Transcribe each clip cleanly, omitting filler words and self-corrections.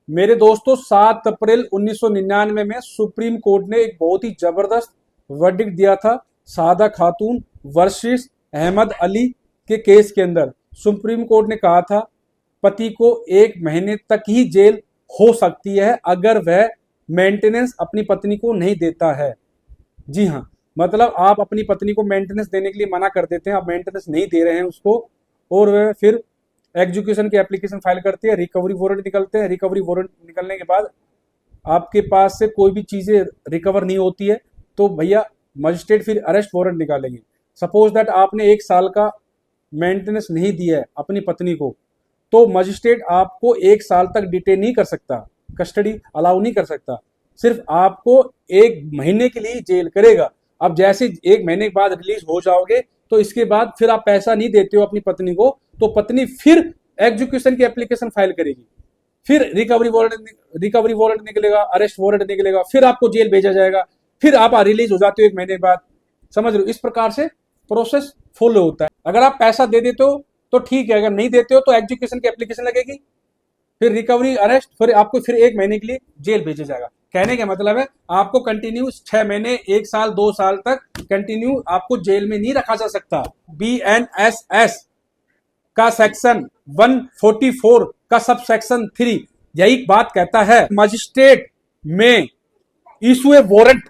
मेरे दोस्तों 7 अप्रैल 1999 में सुप्रीम कोर्ट ने एक बहुत ही जबरदस्त वर्डिक्ट दिया था सादा खातून वर्सेस अहमद अली के केस के अंदर। सुप्रीम कोर्ट ने कहा था पति को 1 महीने तक ही जेल हो सकती है अगर वह मेंटेनेंस अपनी पत्नी को नहीं देता है। जी हाँ, मतलब आप अपनी पत्नी को मेंटेनेंस देने के लिए मना कर देते हैं, आप मेंटेनेंस नहीं दे रहे हैं उसको, और वह फिर एग्जीक्यूशन की एप्लीकेशन फाइल करती है, रिकवरी वारंट निकलते हैं। रिकवरी वारंट निकलने के बाद आपके पास से कोई भी चीजें रिकवर नहीं होती है तो भैया मजिस्ट्रेट फिर अरेस्ट वारंट निकालेंगे। सपोज दैट आपने 1 साल का मेंटेनेंस नहीं दिया है अपनी पत्नी को, तो मजिस्ट्रेट आपको 1 साल तक डिटेन नहीं कर सकता, कस्टडी अलाउ नहीं कर सकता, सिर्फ आपको 1 महीने के लिए जेल करेगा। अब जैसे 1 महीने के बाद रिलीज हो जाओगे तो इसके बाद फिर आप पैसा नहीं देते हो अपनी पत्नी को, तो पत्नी फिर एग्जीक्यूशन की एप्लीकेशन फाइल करेगी, फिर रिकवरी वारंट निकलेगा, अरेस्ट वारंट निकलेगा, फिर आपको जेल भेजा जाएगा, फिर आप रिलीज हो जाते हो 1 महीने बाद। समझ रहे हो, इस प्रकार से प्रोसेस फॉलो होता है। अगर आप पैसा दे देते हो तो ठीक है, अगर नहीं देते हो तो एग्जीक्यूशन की एप्लीकेशन लगेगी, फिर रिकवरी अरेस्ट, फिर आपको फिर 1 महीने के लिए जेल भेजा जाएगा। कहने का मतलब है आपको कंटिन्यू 6 महीने, 1 साल, 2 साल तक कंटिन्यू आपको जेल में नहीं रखा जा सकता। BNSS का सेक्शन 144 का सब सेक्शन 3 यही बात कहता है, मजिस्ट्रेट में issue A warrant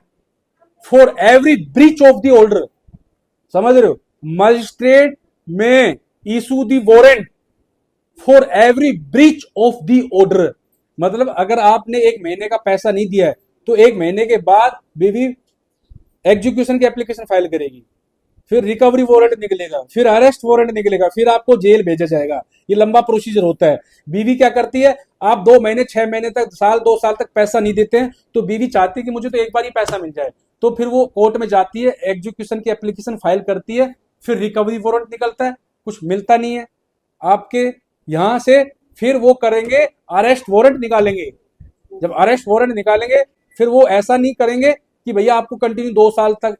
for every breach of the order. समझ रहे हो, मजिस्ट्रेट में issue the warrant for every breach of the order. मतलब अगर आपने 1 महीने का पैसा नहीं दिया है तो 1 महीने के बाद बीवी एग्जीक्यूशन की एप्लीकेशन फाइल करेगी, फिर रिकवरी वारंट निकलेगा, फिर अरेस्ट वारंट निकलेगा, फिर आपको जेल भेजा जाएगा। ये लंबा प्रोसीजर होता है। बीवी क्या करती है, आप 2 महीने, 6 महीने तक, साल, 2 साल तक पैसा नहीं देते हैं तो बीवी चाहती है कि मुझे तो एक बार ही पैसा मिल जाए, तो फिर वो कोर्ट में जाती है, एग्जीक्यूशन की एप्लीकेशन फाइल करती है, फिर रिकवरी वारंट निकलता है, कुछ मिलता नहीं है आपके यहां से, फिर वो करेंगे अरेस्ट वारंट निकालेंगे। जब अरेस्ट वारंट निकालेंगे फिर वो ऐसा नहीं करेंगे कि भैया आपको कंटिन्यू 2 साल तक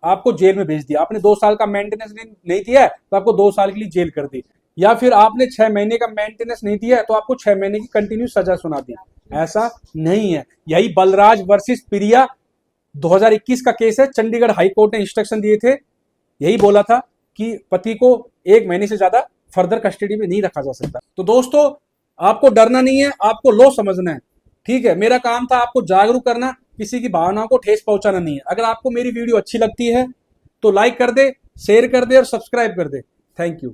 आपको जेल में भेज दिया, आपने 2 साल का मेंटेनेंस नहीं दिया है तो आपको 2 साल के लिए जेल कर दी, या फिर आपने 6 महीने का मेंटेनेंस नहीं दिया है तो आपको 6 महीने की कंटिन्यू सजा सुना दी। ऐसा नहीं है। यही बलराज वर्सेस प्रिया 2021 का केस है। चंडीगढ़ हाई कोर्ट ने इंस्ट्रक्शन दिए थे, यही बोला था कि पति को 1 महीने से ज्यादा फर्दर कस्टडी में नहीं रखा जा सकता। तो दोस्तों आपको डरना नहीं है, आपको लॉ समझना है। ठीक है, मेरा काम था आपको जागरूक करना, किसी की भावनाओं को ठेस पहुंचाना नहीं है। अगर आपको मेरी वीडियो अच्छी लगती है तो लाइक कर दे, शेयर कर दे और सब्सक्राइब कर दे। Thank you.